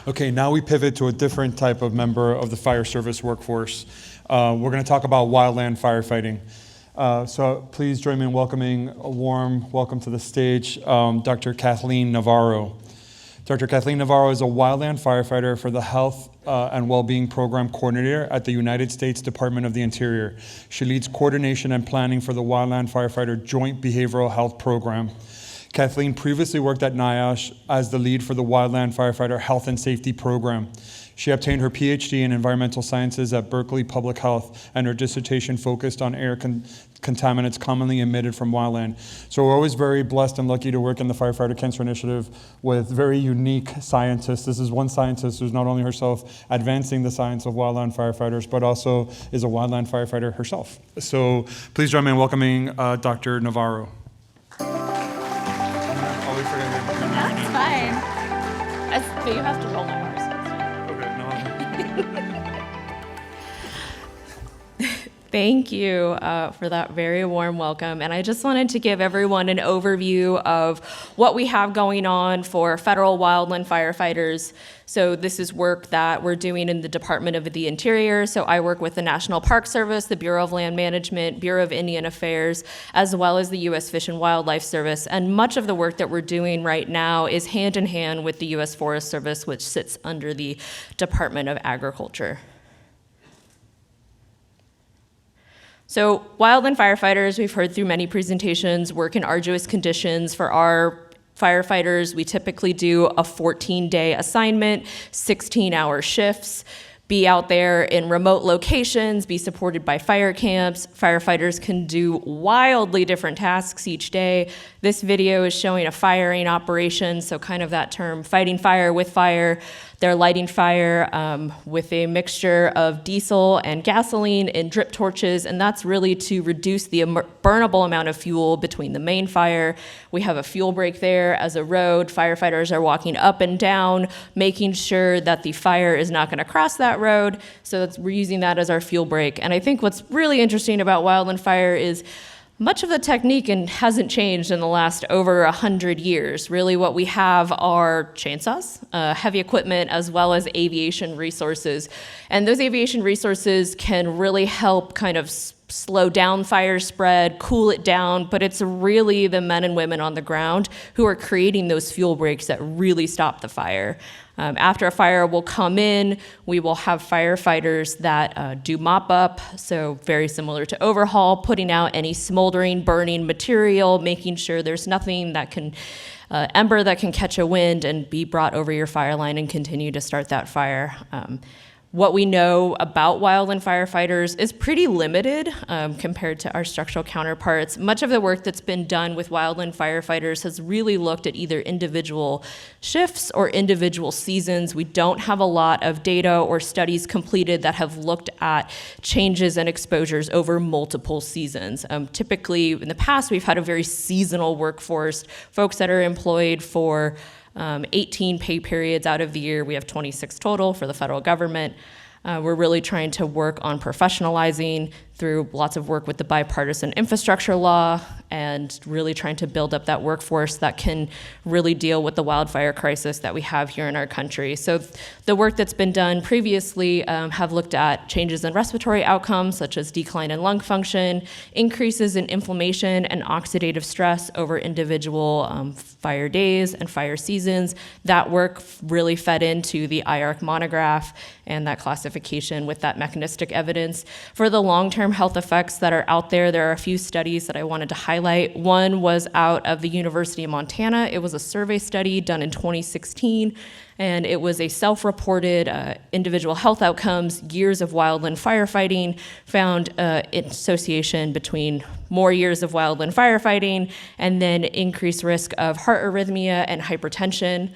Okay, now we pivot to a different type of member of the fire service workforce. We're going to talk about wildland firefighting. So please join me in welcoming a warm welcome to the stage, Dr. Kathleen Navarro. Dr. Kathleen Navarro is a wildland firefighter for the Health and Wellbeing Program Coordinator at the United States Department of the Interior. She leads coordination and planning for the Wildland Firefighter Joint Behavioral Health Program. Kathleen previously worked at NIOSH as the lead for the Wildland Firefighter Health and Safety Program. She obtained her PhD in Environmental Sciences at Berkeley Public Health, and her dissertation focused on air contaminants commonly emitted from wildland. So we're always very blessed and lucky to work in the Firefighter Cancer Initiative with very unique scientists. This is one scientist who's not only herself advancing the science of wildland firefighters, but also is a wildland firefighter herself. So please join me in welcoming Dr. Navarro. That's fine. But you have to roll my R's. Thank you for that very warm welcome. And I just wanted to give everyone an overview of what we have going on for federal wildland firefighters. So this is work that we're doing in the Department of the Interior. So I work with the National Park Service, the Bureau of Land Management, Bureau of Indian Affairs, as well as the U.S. Fish and Wildlife Service. And much of the work that we're doing right now is hand in hand with the U.S. Forest Service, which sits under the Department of Agriculture. So wildland firefighters, we've heard through many presentations, work in arduous conditions. For our firefighters, we typically do a 14-day assignment, 16-hour shifts, be out there in remote locations, be supported by fire camps. Firefighters can do wildly different tasks each day. This video is showing a firing operation, so kind of that term, fighting fire with fire. They're lighting fire with a mixture of diesel and gasoline in drip torches, and that's really to reduce the burnable amount of fuel between the main fire. We have a fuel break there as a road. Firefighters are walking up and down, making sure that the fire is not going to cross that road, so we're using that as our fuel break. And I think what's really interesting about wildland fire is much of the technique hasn't changed in the last over 100 years. Really what we have are chainsaws, heavy equipment, as well as aviation resources. And those aviation resources can really help kind of slow down fire spread, cool it down, but it's really the men and women on the ground who are creating those fuel breaks that really stop the fire. After a fire will come in, we will have firefighters that do mop up, so very similar to overhaul, putting out any smoldering, burning material, making sure there's nothing that can, ember that can catch a wind and be brought over your fire line and continue to start that fire. What we know about wildland firefighters is pretty limited compared to our structural counterparts. Much of the work that's been done with wildland firefighters has really looked at either individual shifts or individual seasons. We don't have a lot of data or studies completed that have looked at changes and exposures over multiple seasons. Typically, in the past, we've had a very seasonal workforce, folks that are employed for 18 pay periods out of the year. We have 26 total for the federal government. We're really trying to work on professionalizing through lots of work with the bipartisan infrastructure law and really trying to build up that workforce that can really deal with the wildfire crisis that we have here in our country. So the work that's been done previously have looked at changes in respiratory outcomes, such as decline in lung function, increases in inflammation and oxidative stress over individual fire days and fire seasons. That work really fed into the IARC monograph and that classification with that mechanistic evidence. For the long-term health effects that are out there, there are a few studies that I wanted to highlight. One was out of the University of Montana. It was a survey study done in 2016, and it was a self-reported individual health outcomes, years of wildland firefighting, found association between more years of wildland firefighting and then increased risk of heart arrhythmia and hypertension.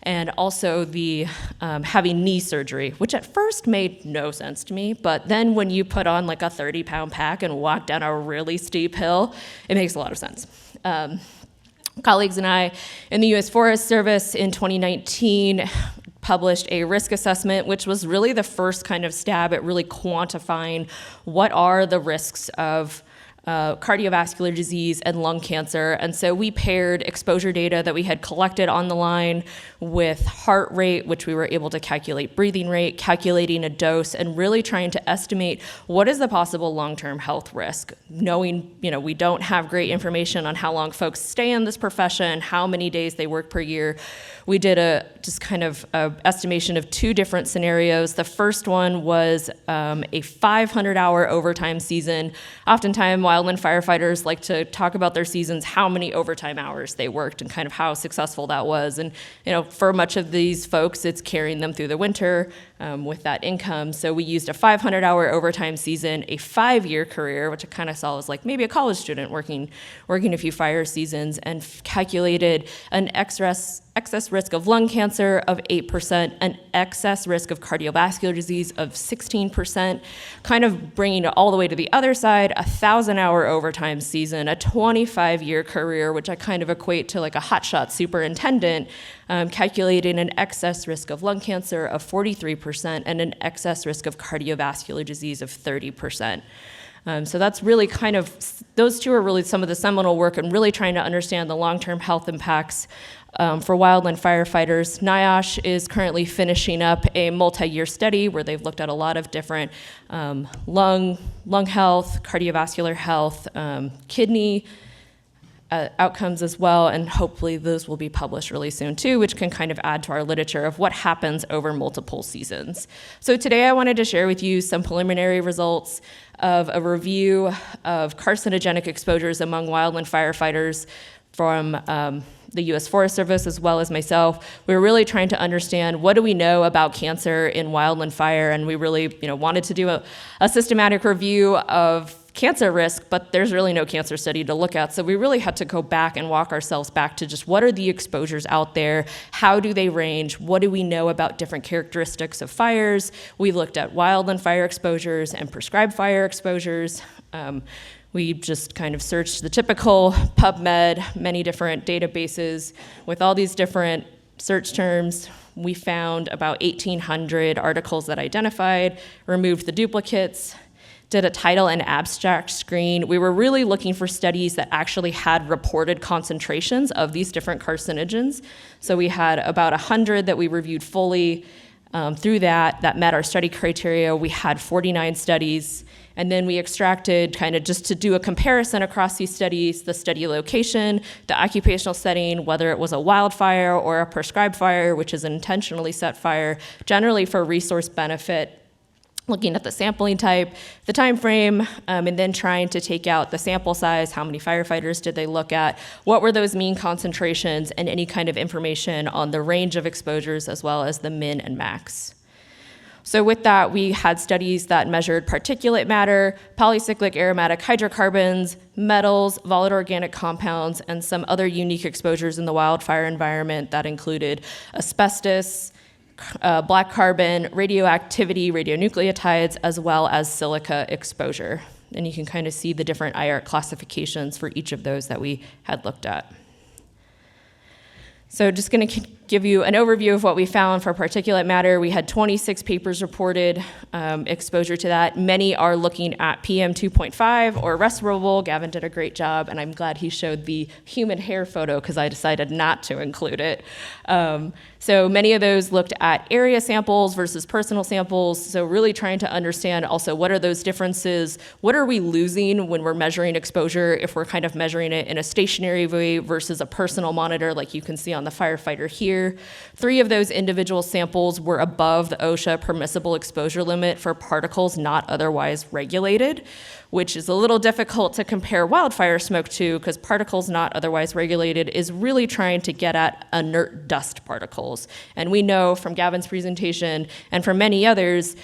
And also the having knee surgery, which at first made no sense to me, but then when you put on like a 30-pound pack and walk down a really steep hill, it makes a lot of sense. Colleagues and I in the U.S. Forest Service in 2019 published a risk assessment, which was really the first kind of stab at really quantifying what are the risks of cardiovascular disease, and lung cancer. And so we paired exposure data that we had collected on the line with heart rate, which we were able to calculate breathing rate, calculating a dose, and really trying to estimate what is the possible long-term health risk. Knowing, we don't have great information on how long folks stay in this profession, how many days they work per year. We did a estimation of 2 different scenarios. The first one was a 500-hour overtime season. Oftentimes, wildland firefighters like to talk about their seasons, how many overtime hours they worked, and kind of how successful that was. And for much of these folks, it's carrying them through the winter with that income. So we used a 500-hour overtime season, a 5-year career, which I kind of saw as like maybe a college student working a few fire seasons, and calculated an excess risk of lung cancer of 8%, an excess risk of cardiovascular disease of 16%, kind of bringing it all the way to the other side, a 1,000-hour overtime season, a 25-year career, which I kind of equate to like a hotshot superintendent, calculating an excess risk of lung cancer of 43% and an excess risk of cardiovascular disease of 30%. So that's really those 2 are really some of the seminal work and really trying to understand the long-term health impacts for wildland firefighters. NIOSH is currently finishing up a multi-year study where they've looked at a lot of different lung health, cardiovascular health, kidney outcomes as well, and hopefully those will be published really soon too, which can kind of add to our literature of what happens over multiple seasons. So today I wanted to share with you some preliminary results of a review of carcinogenic exposures among wildland firefighters from the U.S. Forest Service as well as myself. We were really trying to understand what do we know about cancer in wildland fire, and we really wanted to do a systematic review of cancer risk, but there's really no cancer study to look at. So we really had to go back and walk ourselves back to just what are the exposures out there? How do they range? What do we know about different characteristics of fires? We looked at wildland fire exposures and prescribed fire exposures. We just kind of searched the typical PubMed, many different databases with all these different search terms. We found about 1,800 articles that identified, removed the duplicates, did a title and abstract screen. We were really looking for studies that actually had reported concentrations of these different carcinogens. So we had about 100 that we reviewed fully. Through that met our study criteria. We had 49 studies. And then we extracted kind of just to do a comparison across these studies, the study location, the occupational setting, whether it was a wildfire or a prescribed fire, which is an intentionally set fire, generally for resource benefit, looking at the sampling type, the time frame, and then trying to take out the sample size, how many firefighters did they look at, what were those mean concentrations, and any kind of information on the range of exposures as well as the min and max. So with that, we had studies that measured particulate matter, polycyclic aromatic hydrocarbons, metals, volatile organic compounds, and some other unique exposures in the wildfire environment that included asbestos, black carbon, radioactivity, radionucleotides, as well as silica exposure. And you can kind of see the different IARC classifications for each of those that we had looked at. So just going to give you an overview of what we found for particulate matter. We had 26 papers reported exposure to that. Many are looking at PM 2.5 or respirable. Gavin did a great job, and I'm glad he showed the human hair photo because I decided not to include it. So many of those looked at area samples versus personal samples, so really trying to understand also what are those differences, what are we losing when we're measuring exposure if we're kind of measuring it in a stationary way versus a personal monitor like you can see on the Firefighter here. 3 of those individual samples were above the OSHA permissible exposure limit for particles not otherwise regulated, which is a little difficult to compare wildfire smoke to because particles not otherwise regulated is really trying to get at inert dust particles. And we know from Gavin's presentation and from many others,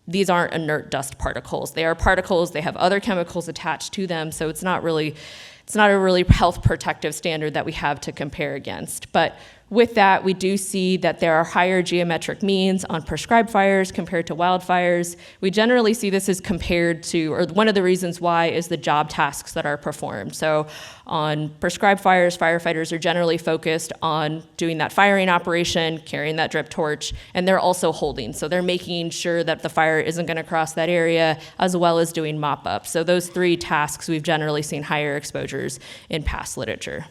these aren't inert dust particles. They are particles, they have other chemicals attached to them, so it's not a really health protective standard that we have to compare against. But With that, we do see that there are higher geometric means on prescribed fires compared to wildfires. We generally see this as compared to, or one of the reasons why is the job tasks that are performed. So on prescribed fires, firefighters are generally focused on doing that firing operation, carrying that drip torch, and they're also holding. So they're making sure that the fire isn't going to cross that area, as well as doing mop-up. So those three tasks, we've generally seen higher exposures in past literature.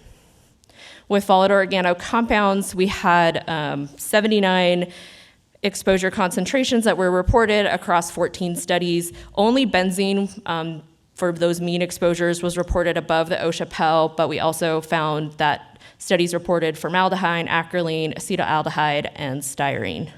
With volatile organo compounds, we had 79 exposure concentrations that were reported across 14 studies. Only benzene for those mean exposures was reported above the OSHA PEL, but we also found that studies reported formaldehyde, acrolein, acetaldehyde, and styrene.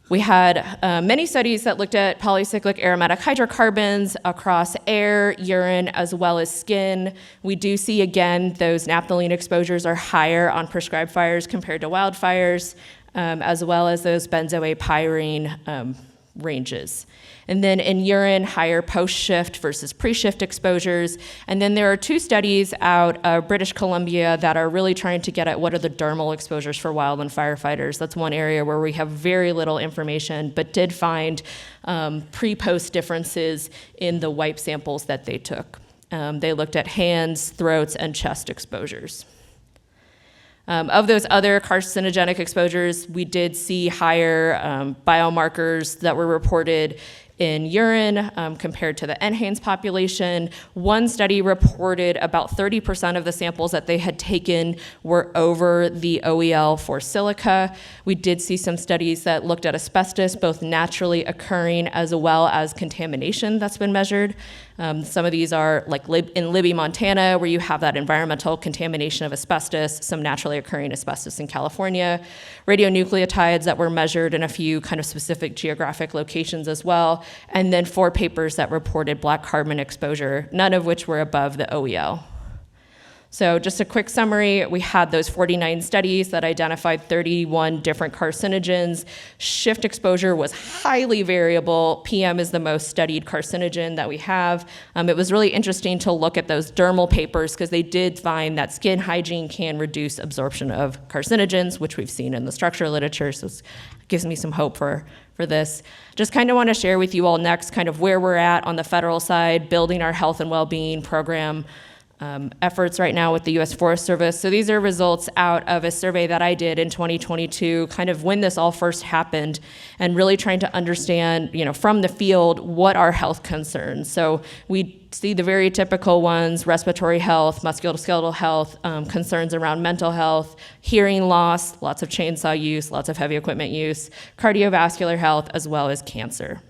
We had many studies that looked at polycyclic aromatic hydrocarbons across air, urine, as well as skin. We do see, again, those naphthalene exposures are higher on prescribed fires compared to wildfires, as well as those benzoate-pyrene ranges. And then in urine, higher post-shift versus pre-shift exposures. And then there are two studies out of British Columbia that are really trying to get at what are the dermal exposures for wildland firefighters. That's one area where we have very little information, but did find pre-post differences in the wipe samples that they took. They looked at hands, throats, and chest exposures. Of those other carcinogenic exposures, we did see higher biomarkers that were reported in urine compared to the NHANES population. One study reported about 30% of the samples that they had taken were over the OEL for silica. We did see some studies that looked at asbestos, both naturally occurring as well as contamination that's been measured. Some of these are like in Libby, Montana, where you have that environmental contamination of asbestos, some naturally occurring asbestos in California, radionucleotides that were measured in a few kind of specific geographic locations as well, and then 4 papers that reported black carbon exposure, none of which were above the OEL. So just a quick summary, we had those 49 studies that identified 31 different carcinogens. Shift exposure was highly variable. PM is the most studied carcinogen that we have. It was really interesting to look at those dermal papers because they did find that skin hygiene can reduce absorption of carcinogens, which we've seen in the structural literature, so it gives me some hope for this. Just kind of want to share with you all next kind of where we're at on the federal side, building our health and well-being program efforts right now with the U.S. Forest Service. So these are results out of a survey that I did in 2022, kind of when this all first happened, and really trying to understand, from the field, what are health concerns. So we see the very typical ones: respiratory health, musculoskeletal health, concerns around mental health, hearing loss, lots of chainsaw use, lots of heavy equipment use, cardiovascular health, as well as cancer.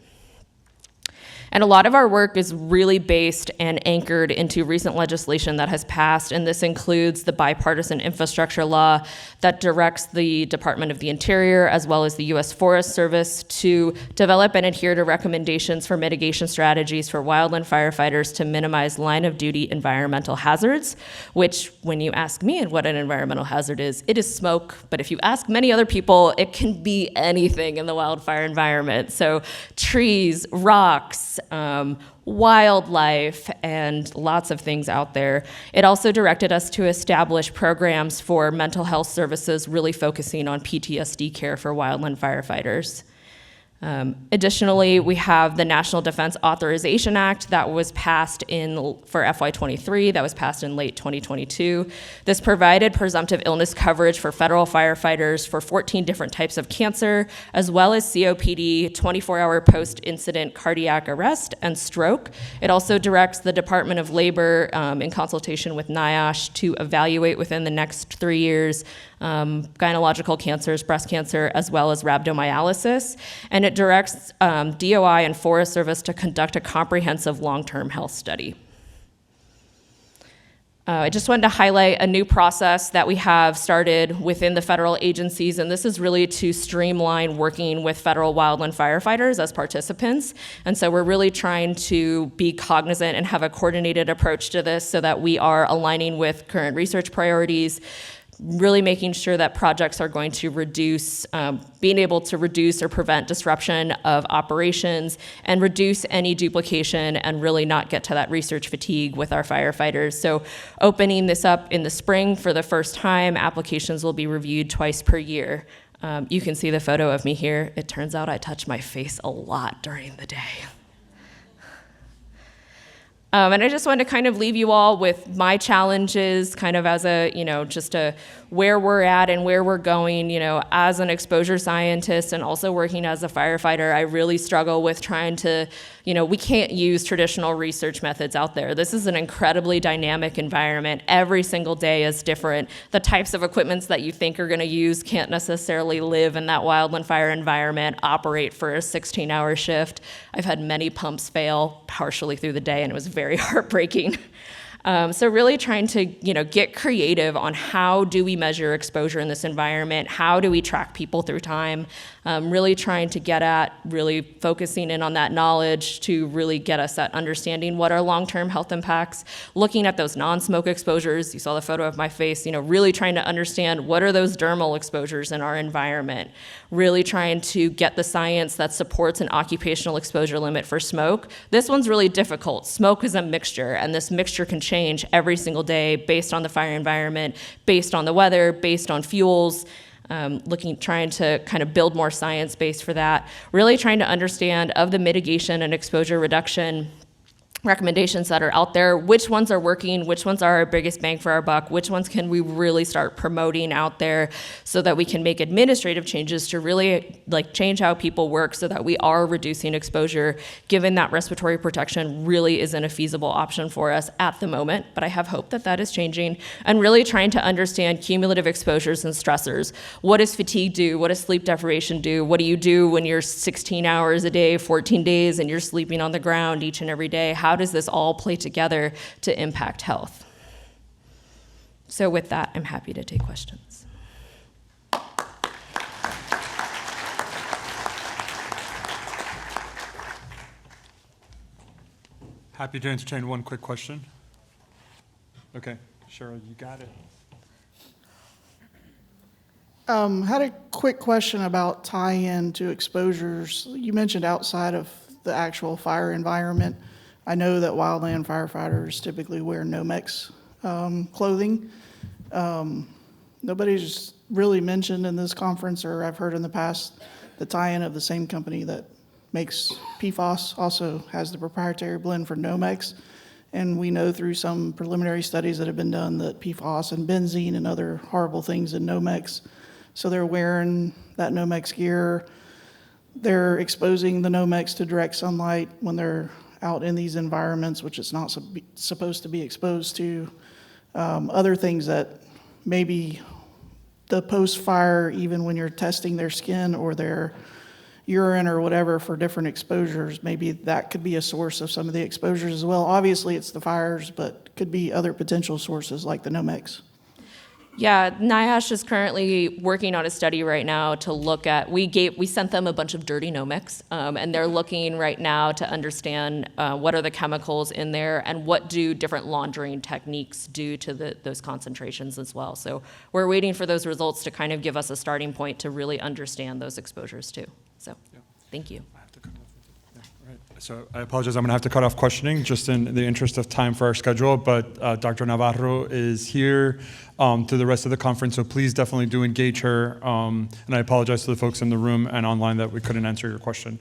And a lot of our work is really based and anchored into recent legislation that has passed, and this includes the bipartisan infrastructure law that directs the Department of the Interior as well as the U.S. Forest Service to develop and adhere to recommendations for mitigation strategies for wildland firefighters to minimize line-of-duty environmental hazards, which, when you ask me what an environmental hazard is, it is smoke. But if you ask many other people, it can be anything in the wildfire environment. So trees, rocks, wildlife, and lots of things out there. It also directed us to establish programs for mental health services, really focusing on PTSD care for wildland firefighters. Additionally, we have the National Defense Authorization Act that was passed for FY23, that was passed in late 2022. This provided presumptive illness coverage for federal firefighters for 14 different types of cancer, as well as COPD, 24-hour post-incident cardiac arrest, and stroke. It also directs the Department of Labor, in consultation with NIOSH, to evaluate within the next 3 years gynecological cancers, breast cancer, as well as rhabdomyolysis. And it directs DOI and Forest Service to conduct a comprehensive long-term health study. I just wanted to highlight a new process that we have started within the federal agencies, and this is really to streamline working with federal wildland firefighters as participants. And so we're really trying to be cognizant and have a coordinated approach to this so that we are aligning with current research priorities, really making sure that projects are going to reduce, being able to reduce or prevent disruption of operations and reduce any duplication and really not get to that research fatigue with our firefighters. So opening this up in the spring for the first time, applications will be reviewed twice per year. You can see the photo of me here. It turns out I touch my face a lot during the day. And I just wanted to kind of leave you all with my challenges kind of as a, just a where we're at and where we're going, as an exposure scientist and also working as a firefighter. I really struggle with trying to, we can't use traditional research methods out there. This is an incredibly dynamic environment. Every single day is different. The types of equipments that you think are going to use can't necessarily live in that wildland fire environment, operate for a 16-hour shift. I've had many pumps fail partially through the day, and it was very heartbreaking. So really trying to, get creative on how do we measure exposure in this environment? How do we track people through time? Really trying to get at really focusing in on that knowledge to really get us at understanding what are long-term health impacts, looking at those non-smoke exposures. You saw the photo of my face, really trying to understand what are those dermal exposures in our environment, really trying to get the science that supports an occupational exposure limit for smoke. This one's really difficult. Smoke is a mixture, and this mixture can change every single day based on the fire environment, based on the weather, based on fuels. Trying to kind of build more science base for that, really trying to understand of the mitigation and exposure reduction recommendations that are out there, which ones are working, which ones are our biggest bang for our buck, which ones can we really start promoting out there so that we can make administrative changes to really change how people work so that we are reducing exposure, given that respiratory protection really isn't a feasible option for us at the moment, but I have hope that that is changing, and really trying to understand cumulative exposures and stressors. What does fatigue do? What does sleep deprivation do? What do you do when you're 16 hours a day, 14 days, and you're sleeping on the ground each and every day? How does this all play together to impact health? So with that, I'm happy to take questions. Happy to entertain one quick question. Okay, Cheryl, you got it. Had a quick question about tie-in to exposures. You mentioned outside of the actual fire environment. I know that wildland firefighters typically wear Nomex clothing. Nobody's really mentioned in this conference, or I've heard in the past, the tie-in of the same company that makes PFAS also has the proprietary blend for Nomex. And we know through some preliminary studies that have been done that PFAS and benzene and other horrible things in Nomex. So they're wearing that Nomex gear. They're exposing the Nomex to direct sunlight when they're out in these environments, which it's not supposed to be exposed to. Other things that maybe the post-fire, even when you're testing their skin or their urine or whatever for different exposures, maybe that could be a source of some of the exposures as well. Obviously, it's the fires, but could be other potential sources like the Nomex. Yeah, NIOSH is currently working on a study right now to look at, we sent them a bunch of dirty Nomex, and they're looking right now to understand what are the chemicals in there and what do different laundering techniques do to those concentrations as well. So we're waiting for those results to kind of give us a starting point to really understand those exposures too. So thank you. So I apologize, I'm going to have to cut off questioning just in the interest of time for our schedule, but Dr. Navarro is here through the rest of the conference, so please definitely do engage her. And I apologize to the folks in the room and online that we couldn't answer your question.